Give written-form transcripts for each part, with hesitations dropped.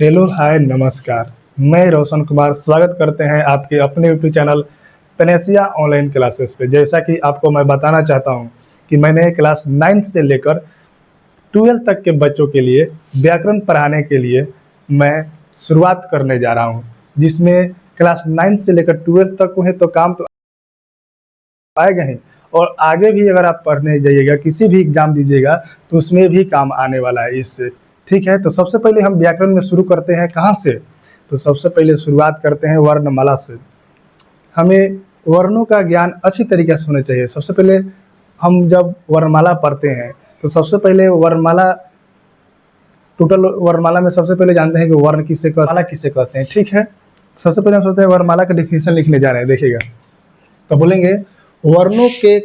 Hello hi नमस्कार। मैं रोशन कुमार स्वागत करते हैं आपके अपने YouTube channel Panacea online classes पे। जैसा कि आपको मैं बताना चाहता हूं कि मैंने क्लास 9 से लेकर 12 तक के बच्चों के लिए व्याकरण पढ़ाने के लिए मैं शुरुआत करने जा रहा हूं, जिसमें क्लास 9 से लेकर 12 तक है तो काम तो आएगा ही, और आगे भी अगर आप पढ़ने जाइएगा, किसी भी एग्जाम दीजिएगा तो उसमें भी काम आने वाला है इससे। ठीक है, तो सबसे पहले हम व्याकरण में शुरू करते हैं कहाँ से। तो सबसे पहले शुरुआत करते हैं वर्णमाला से। हमें वर्णों का ज्ञान अच्छी तरीके से होना चाहिए। सबसे पहले हम जब वर्णमाला पढ़ते हैं तो सबसे पहले वर्णमाला, टोटल वर्णमाला में सबसे पहले जानते हैं कि वर्ण किसे कहते हैं। ठीक है, सबसे पहले हम सोचते हैं वर्णमाला का डिफिनेशन लिखने जा रहे हैं। देखिएगा, तो बोलेंगे वर्णों के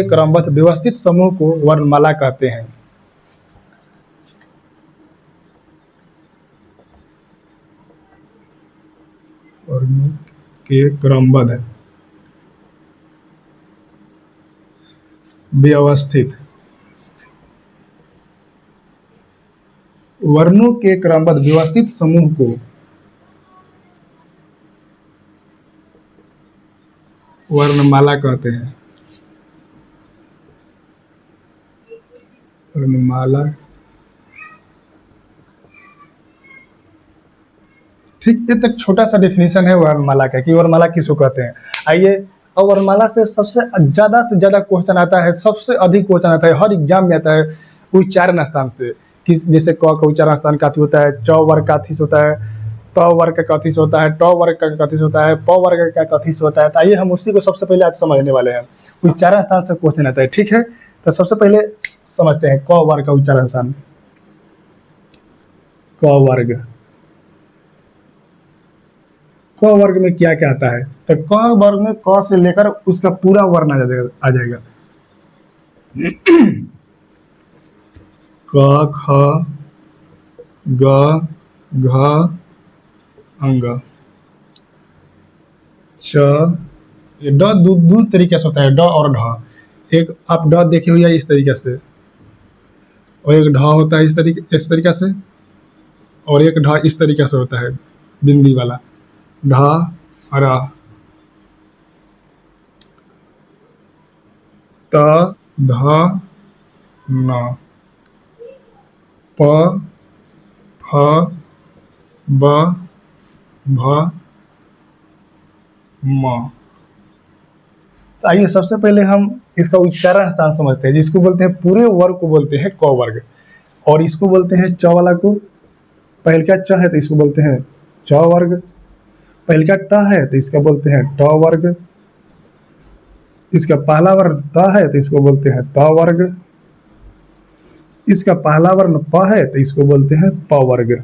क्रमबद्ध व्यवस्थित समूह को वर्णमाला कहते हैं। वर्णों के क्रमबद्ध व्यवस्थित वर्णों के क्रमबद्ध व्यवस्थित समूह को वर्णमाला कहते हैं। वर्णमाला। ठीक, ये तक छोटा सा डेफिनेशन है वर्णमाला का कि वर्णमाला किसको कहते हैं। आइए, अब वर्णमाला से सबसे ज्यादा क्वेश्चन आता है, सबसे अधिक क्वेश्चन आता है, हर एग्जाम में आता है उच्चारण स्थान से। किस जैसे क का उच्चारण स्थान काथी होता है, च वर्ग का कथी से होता है, त वर्ग का कथी से होता है, ट वर्ग का कथी से होता है, प वर्ग का कथी से होता है। तो आइए हम उसी को सबसे पहले आज समझने वाले हैं। उच्चारण स्थान से क्वेश्चन आता है। ठीक है, तो सबसे पहले समझते हैं क वर्ग का उच्चारण स्थान। क वर्ग, क वर्ग में क्या क्या आता है? तो क वर्ग में क से लेकर उसका पूरा वर्ण आ जाएगा। क, ख, ग, घ, अंग, च। ये ड दो तरीके से होता है, ड और ढ। एक आप ड देखे हुए इस तरीके से, और एक ढ होता है इस तरीके से, और एक ढ इस तरीके से होता है, बिंदी वाला ढ, र, त, ध, न, प, फ, ब, भ, म। तो आइए सबसे पहले हम इसका उच्चारण स्थान समझते हैं, जिसको बोलते हैं पूरे वर्ग को बोलते हैं क वर्ग, और इसको बोलते हैं च वाला को, पहले का च है तो इसको बोलते हैं च वर्ग, पहले का ट है तो इसका बोलते हैं ट वर्ग, इसका पहला वर्ण त है तो इसको बोलते हैं त वर्ग, इसका पहला वर्ण प है तो इसको बोलते हैं प वर्ग।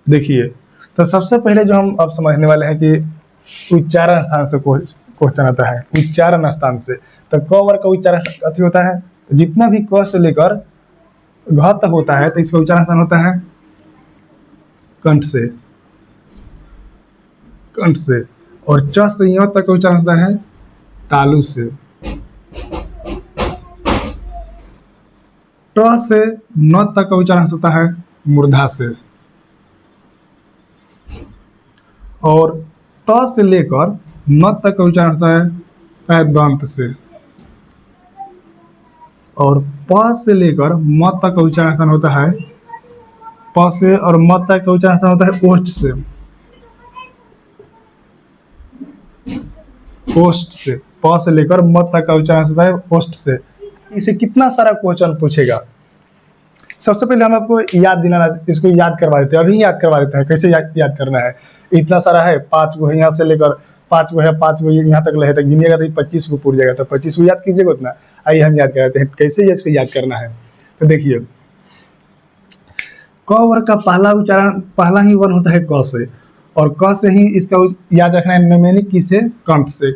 देखिए, तो सबसे पहले जो हम अब समझने वाले हैं कि उच्चारण स्थान से क्वेश्चन आता है। उच्चारण स्थान से तो क वर्ग का उच्चारण अति होता है, तो जितना भी क से लेकर घ तक होता है तो इसका उच्चारण स्थान होता है कंठ से, कंठ से, और च से य तक का उच्चारण होता है तालु से, ट से न तक का उच्चारण होता है मूर्धा से, और त से लेकर न तक का उच्चारण होता है पैदंत से, और प से लेकर म तक का उच्चारण होता है प से, और म तक का उच्चारण होता है ओष्ठ से, ओष्ठ से। प से लेकर म तक का उच्चारण होता है ओष्ठ से। इसे कितना सारा क्वेश्चन पूछेगा। सबसे पहले हम आपको याद दिलाना, इसको याद करवा देते हैं, अभी याद करवा देते हैं कैसे याद करना है। इतना सारा है, 5 गो है, यहाँ से लेकर 5 गो है, 5 गो यहाँ तक रहे, तक गिनिएगा तो 25 को पूर जाएगा, तो 25 को याद कीजिएगा उतना। आइए हम याद कराते हैं कैसे इसको याद करना है। तो देखिए, क वर्ग का पहला उच्चारण, पहला ही वर्ण होता है क से, और क से ही इसका याद रखना है न्यूमेनिक की से, कंठ से।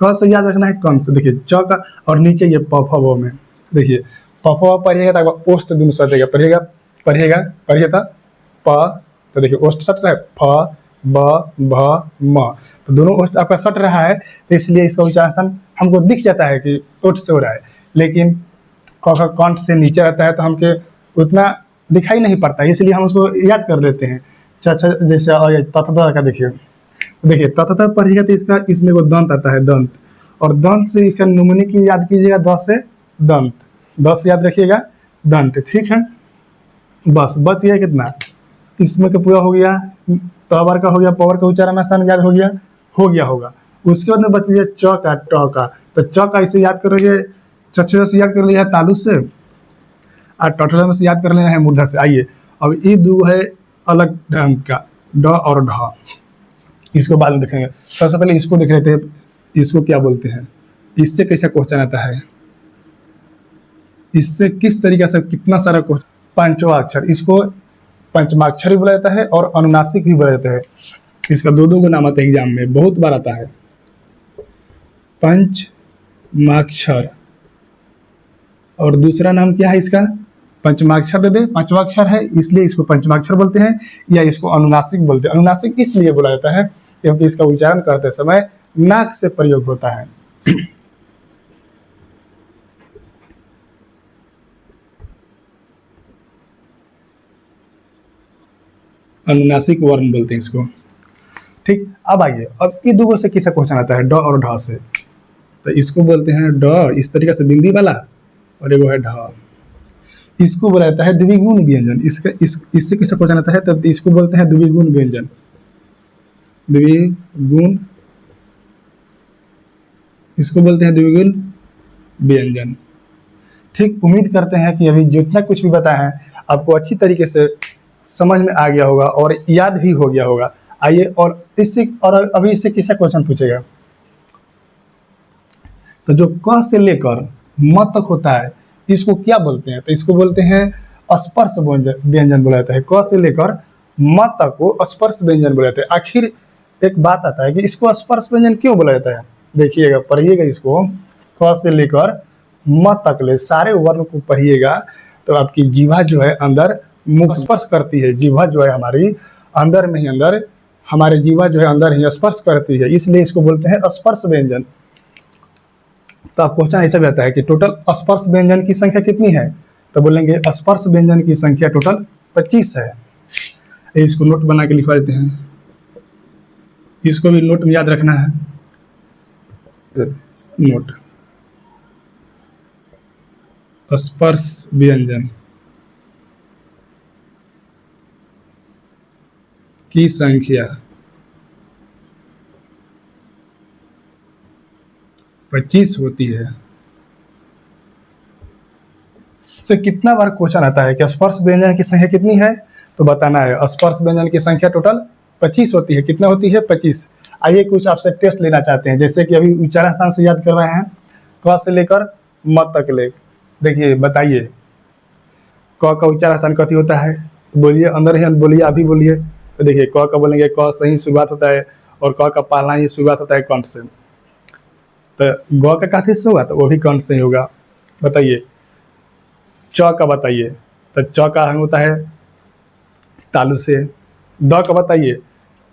क से याद रखना है कंठ से। देखिए च का, और नीचे ये प फ ब में, देखिए प फ पढ़िएगा तो ओष्ठ दोनों सटेगा, पढ़िएगा प, तो देखिए ओष्ठ सट रहा है, फ ब भ म, तो दोनों ओष्ठ आपका सट रहा है, तो इसलिए इसका उच्चारण हमको दिख जाता है कि ओष्ठ से हो रहा है। लेकिन क का कंठ से नीचे रहता है तो हमके उतना दिखाई नहीं पड़ता है, इसलिए हम उसको याद कर लेते हैं। अच्छा जैसे ततता का देखिए, ततता पढ़िएगा तो इसका इसमें वो दंत आता है, दंत, और दंत से इसका नुमनी की याद कीजिएगा, द से दंत, द से याद रखिएगा दंत, ठीक है। बस बच गया कितना, इसमें का पूरा हो गया, पावर का हो गया, पावर का उच्चारण स्थान याद हो गया होगा। उसके बाद में बच गया च का, ट का, तो च का इसे याद करोगे, चचरा से याद कर लिया है तालु से, और टटला में से याद कर लेना है मूर्धर से। आइए अब ये दो है अलग ढंग का, ड और ढ, इसको बाद में देखेंगे। सबसे पहले इसको देख लेते हैं, इसको क्या बोलते हैं, इससे कैसे क्वेश्चन आता है, इससे किस तरीके से कितना सारा क्वेश्चन। पंचवाक्षर, इसको पंचमाक्षर भी बोला जाता है और अनुनासिक भी बोला जाता है। इसका दो दो नाम आता है, एग्जाम में बहुत बार आता है। पंचमाक्षर और दूसरा नाम क्या है इसका, पंचमाक्षर दे दे, पंचवाक्षर है इसलिए इसको पंचमाक्षर बोलते हैं, या इसको अनुनासिक बोलते हैं। अनुनासिक इसलिए बोला जाता है क्योंकि इसका उच्चारण करते समय नाक से प्रयोग होता है। अनुनासिक वर्ण बोलते हैं इसको, ठीक। अब आइए, अब ये दो से किसका क्वेश्चन आता है, ड और ढ से, तो इसको बोलते हैं ड, इस तरीके से बिंदी वाला, और ये वो है ढ, इसको बोला जाता है द्विगुण व्यंजन। इससे किसका क्वेश्चन आता है, तब इसको बोलते हैं द्विगुण व्यंजन, द्विगुण, इसको बोलते हैं द्विगुण व्यंजन, ठीक। उम्मीद करते हैं कि अभी जितना कुछ भी बताया है आपको अच्छी तरीके से समझ में आ गया होगा और याद भी हो गया होगा। आइए और अभी इससे किसका क्वेश्चन पूछेगा, तो जो क से लेकर म तक होता है इसको क्या बोलते हैं, तो इसको बोलते हैं स्पर्श व्यंजन बोला जाता है। क से लेकर म तक को स्पर्श व्यंजन बोला जाता है। आखिर एक बात आता है कि इसको स्पर्श व्यंजन क्यों बोला जाता है, देखिएगा, पढ़िएगा इसको, क से लेकर म तक ले सारे वर्ण को पढ़िएगा तो आपकी जीवा जो है अंदर मुख स्पर्श करती है। जीवा जो है हमारी अंदर में ही, अंदर हमारे जीवा जो है अंदर ही स्पर्श करती है, इसलिए इसको बोलते हैं स्पर्श व्यंजन। तो आप क्वेश्चन ऐसा भी आता है कि टोटल स्पर्श व्यंजन की संख्या कितनी है, तो बोलेंगे स्पर्श व्यंजन की संख्या टोटल 25 है। इसको नोट बना के लिखवा देते हैं, इसको भी नोट में याद रखना है, नोट, स्पर्श व्यंजन की संख्या 25 होती है। से कितना बार क्वेश्चन आता है कि स्पर्श व्यंजन की संख्या कितनी है, तो बताना है स्पर्श व्यंजन की संख्या टोटल 25 होती है। कितना होती है, 25। आइए कुछ आपसे टेस्ट लेना चाहते हैं, जैसे कि अभी उच्चारण स्थान से याद करवाए हैं, क से लेकर म तक ले, देखिए बताइए क का उच्चारण स्थान कथी होता है, तो बोलिए, अंदर ही बोलिए, अभी बोलिए। तो देखिए क का बोलेंगे, क से ही शुरुआत होता है और क का पहला ही शुरुआत होता है कंठ से, तो ग का कथी से होगा, तो वो भी कंठ से ही होगा। बताइए च का बताइए, तो च का होता है तालु से। द का बताइए,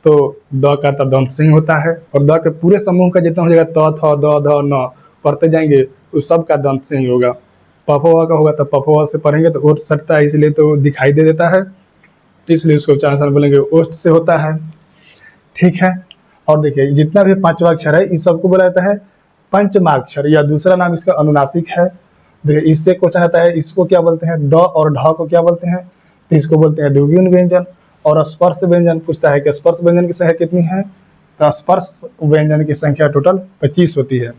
तो द का तो दंत से ही होता है, और द के पूरे समूह का जितना हो जाएगा त थ द ध न पढ़ते जाएंगे उस सब का दंत से ही होगा। पफवा का होगा तो पफवा से पढ़ेंगे तो ओठ सटता है, इसलिए तो दिखाई दे देता है, इसलिए उसको उच्चारण बोलेंगे ओठ से होता है, ठीक है। और देखिए जितना भी पांचवा अक्षर है इस सबको बोला जाता है पंचमाक्षर, या दूसरा नाम इसका अनुनासिक है। देखिए इससे क्वेश्चन आता है, इसको क्या बोलते हैं, ड और ढ को क्या बोलते हैं, तो इसको बोलते हैं द्विगुण व्यंजन। और स्पर्श व्यंजन पूछता है कि स्पर्श व्यंजन की संख्या कितनी है, तो स्पर्श व्यंजन की संख्या टोटल 25 होती है,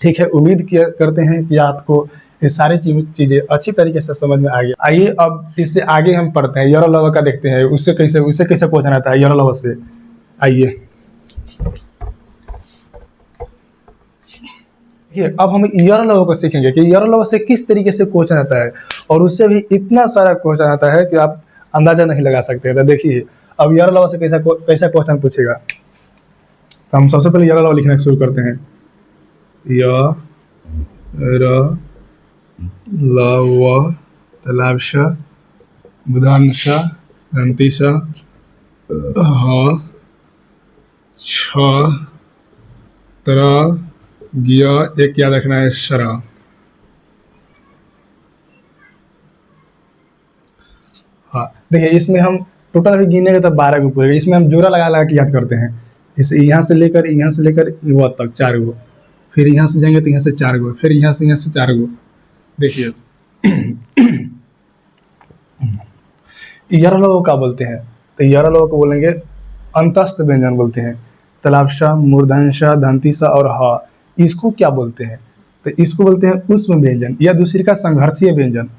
ठीक है। उम्मीद करते हैं कि आपको ये सारी चीजें अच्छी तरीके से समझ में आ गई। आइए अब इससे आगे हम पढ़ते हैं, यर लव का देखते हैं, उससे कैसे क्वेश्चन आता है यर लव से। आइए अब हम यर लव को सीखेंगे कि यर लव से किस तरीके से क्वेश्चन आता है, और उससे भी इतना सारा क्वेश्चन आता है कि आप अंदाजा नहीं लगा सकते। तो देखिए अब यर लव से कैसा क्वेश्चन पूछेगा, तो हम सबसे पहले यर लव लिखना शुरू करते हैं। य र ल व तालाब श बुधान श दंती श ह छ तर गिया, एक याद रखना है शरा। देखिए इसमें हम टोटल भी गिनेंगे तो 12 को पूरे, इसमें हम जोड़ा लगा लगा के याद करते हैं। इसे यहाँ से लेकर वह तक 4 गो, फिर यहाँ से जाएंगे तो यहाँ से 4 गो, फिर यहाँ से 4 गो। देखिए 11 लोगों का बोलते हैं, तो 11 लोगों को बोलेंगे अंतस्थ व्यंजन बोलते हैं। तलाबशा, मूर्धन्यशा, दंतीसा और हा, इसको क्या बोलते हैं? तो इसको बोलते हैं उष्म व्यंजन या दूसरी का संघर्षीय व्यंजन।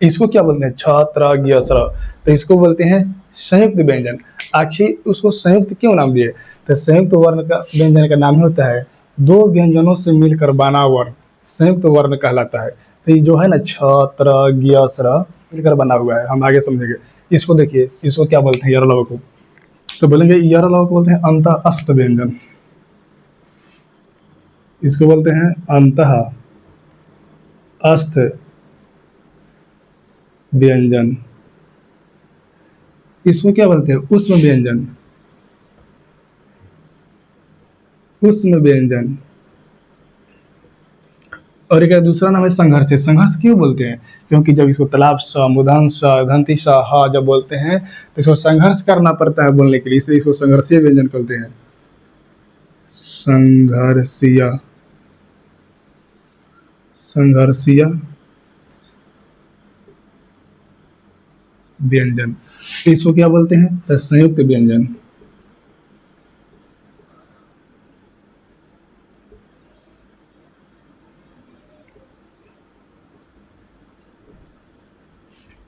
इसको क्या बोलते हैं? छ, त्र, ज्ञ, स्र, तो इसको बोलते हैं संयुक्त व्यंजन। आखिर उसको संयुक्त क्यों नाम दिए? तो संयुक्त वर्ण का व्यंजन का नाम होता है दो व्यंजनों से मिलकर बना वर्ण संयुक्त वर्ण कहलाता है। तो ये जो है ना छ, त्र, ज्ञ, स्र मिलकर बना हुआ है, हम आगे समझेंगे। इसको देखिए, इसको क्या बोलते हैं 11 लोगों को? तो बोलेंगे 11 लोगों को बोलते हैं अंतःस्थ व्यंजन। इसको बोलते हैं अंतःस्थ व्यंजन। इसको क्या बोलते हैं? उष्म व्यंजन। उष्म व्यंजन। और एक दूसरा नाम है संघर्ष। संघर्ष क्यों बोलते हैं? क्योंकि जब इसको तलाब सा, मुदान सा, धंती सा, हा जब बोलते हैं तो इसको संघर्ष करना पड़ता है बोलने के लिए, इसलिए इसको संघर्षीय व्यंजन बोलते हैं। संघर्षीय, संघर्षीय व्यंजन। इसको क्या बोलते हैं? तो संयुक्त व्यंजन।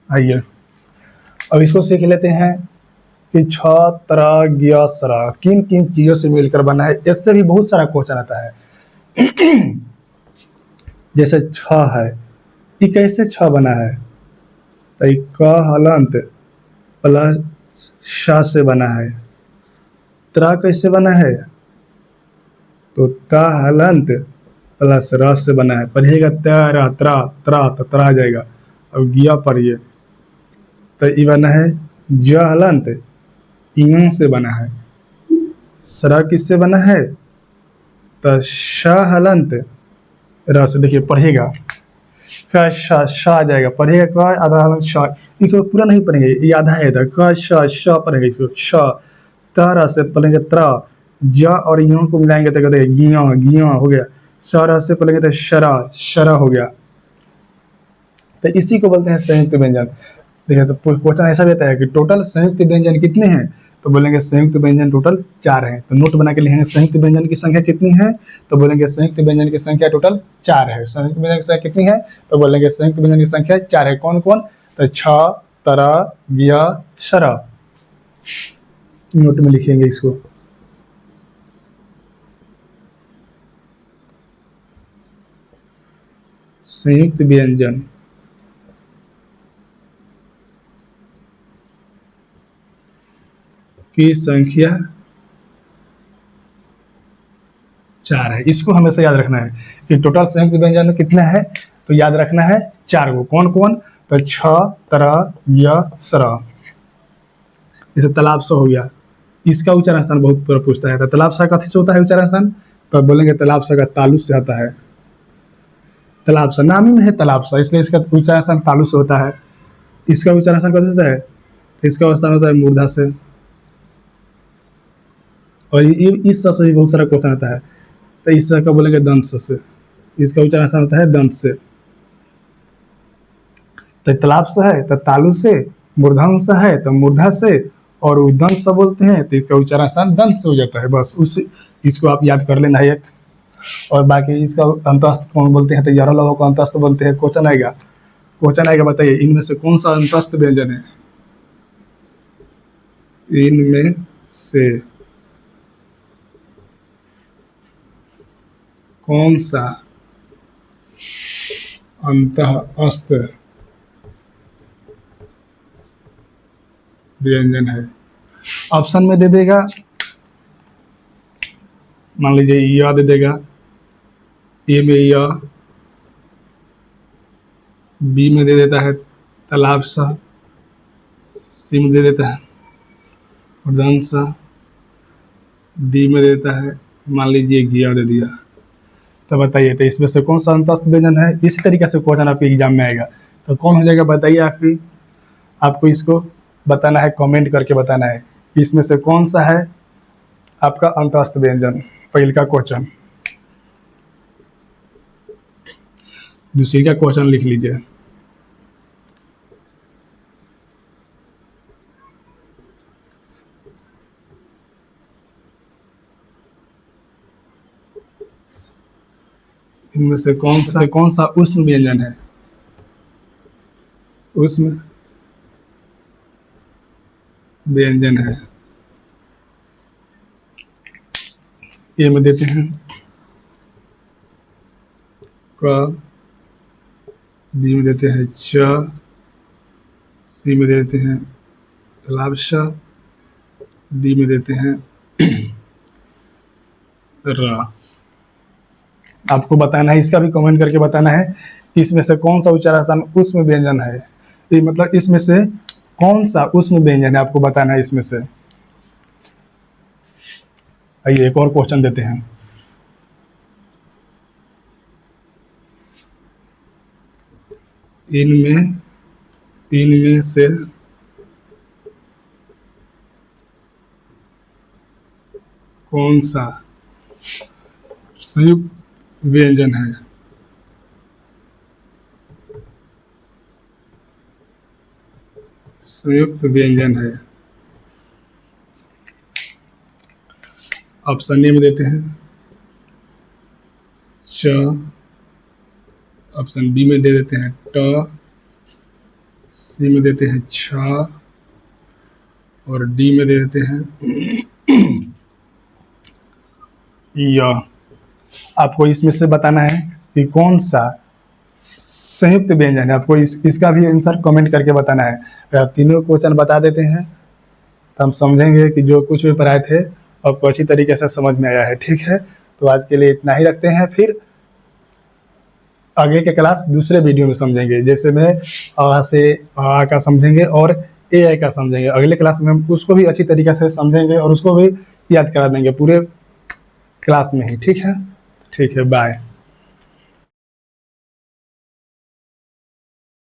आइए अब इसको सीख लेते हैं कि छ, त्र, ज्ञ, स्र किन किन चीजों से मिलकर बना है। इससे भी बहुत सारा क्वेश्चन आता है। जैसे छ है, ये कैसे छ बना है? तो ये क हलंत प्लस श से बना है। त्र कैसे बना है? तो त हलंत प्लस र से बना है। पढ़िएगा त्रा त्रा त्रा तो त्रा आ जाएगा। अब ज्ञ पढ़िए, तो ये बना है ज हलंत इयों से बना है। स्र किससे बना है? तो श हलंत र से। देखिए पढ़िएगा क श श आ जाएगा। पढ़िएगा क आधा हलंत श, इसको पूरा नहीं पढ़ेंगे, ये आधा है इधर। क श पढ़ेंगे, इसको श। त से पढ़ेंगे त्र, ज और इयों को मिलाएंगे तो कहते हैं गिया, गिया हो गया। स से पढ़ेंगे तो शरा, शरा हो गया। तो इसी को बोलते हैं संयुक्त व्यंजन। देखिए तो क्वेश्चन ऐसा भी आता है कि टोटल संयुक्त व्यंजन कितने हैं? तो बोलेंगे संयुक्त व्यंजन टोटल 4 हैं। तो नोट बना के लिखेंगे संयुक्त व्यंजन की संख्या कितनी है? तो बोलेंगे संयुक्त व्यंजन की संख्या टोटल 4 है। संयुक्त व्यंजन की संख्या कितनी है? तो बोलेंगे संयुक्त व्यंजन की संख्या 4 है। कौन कौन? तो छ, त्र, ज्ञ, स्र। नोट में लिखेंगे इसको। संयुक्त व्यंजन की संख्या 4 है। इसको हमेशा याद रखना है कि टोटल संयुक्त व्यंजन कितना है? तो याद रखना है 4 को। कौन कौन? तो छ, त्र, ज्ञ, स्र। जैसे तालाब सा हो गया, इसका उच्चारण स्थान बहुत पूछता है। तो तालाब सा कथी से होता है उच्चारण स्थान? तो बोलेंगे तालाब सा का तालु से आता है। तालाब सा नाम ही में है तालाब सा, इसलिए इसका उच्चारण स्थान तालु से होता है। इसका उच्चारण स्थान कथी से है? तो इसका स्थान होता है मूर्धा से। और ये इस से भी बहुत सारा क्वेश्चन आता है। तो इस का बोलेंगे दंत से, इसका उच्चारण स्थान होता है दंत से। तो तालाब से है तो तालु से, मूर्धन से है तो मूर्धा से, और दंत से बोलते हैं तो इसका उच्चारण स्थान दंत से हो जाता है। बस उस इसको आप याद कर लेना है एक। और बाकी इसका अंतस्थ कौन बोलते हैं? तो 11 लोगों को अंतस्थ बोलते हैं। क्वेश्चन आएगा, बताइए इनमें से कौन सा अंतस्थ व्यंजन है? इनमें से कौन सा अंतःस्थ व्यंजन है? ऑप्शन में दे देगा, मान लीजिए य दे देगा, ए में य, बी में दे देता है तालाब सा, सी में दे देता है उदन सा, डी में दे देता है मान लीजिए गिया दे दिया। तो बताइए तो इसमें से कौन सा अंतस्थ व्यंजन है? इसी तरीके से क्वेश्चन आपके एग्जाम में आएगा। तो कौन हो जाएगा बताइए आप भी। आपको इसको बताना है, कमेंट करके बताना है इसमें से कौन सा है आपका अंतस्थ व्यंजन। पहले का क्वेश्चन, दूसरी का क्वेश्चन लिख लीजिए। इनमें से कौन सा उष्ण व्यंजन है। उष्ण व्यंजन है। ए में देते हैं क, बी में देते हैं च, सी में देते हैं लाभश, डी में देते हैं र। आपको बताना है, इसका भी कमेंट करके बताना है कि इसमें से कौन सा उच्चारण स्थान उष्ण व्यंजन है। ये मतलब इसमें से कौन सा उष्ण व्यंजन है आपको बताना है इसमें से। आइए एक और क्वेश्चन देते हैं। इनमें से कौन सा संयुक्त व्यंजन है। संयुक्त व्यंजन है। ऑप्शन ए में देते हैं च, ऑप्शन बी में दे देते हैं ट, सी में देते हैं छ और डी में दे देते हैं य। आपको इसमें से बताना है कि कौन सा संयुक्त व्यंजन है। आपको इसका भी आंसर कमेंट करके बताना है। अगर आप तीनों क्वेश्चन बता देते हैं तो हम समझेंगे कि जो कुछ भी पढ़ाए थे आपको अच्छी तरीके से समझ में आया है। ठीक है, तो आज के लिए इतना ही रखते हैं, फिर आगे के क्लास दूसरे वीडियो में समझेंगे। जैसे में आ से आ का समझेंगे और AI का समझेंगे। अगले क्लास में हम उसको भी अच्छी तरीके से समझेंगे और उसको भी याद करा देंगे पूरे क्लास में ही। ठीक है, बाय।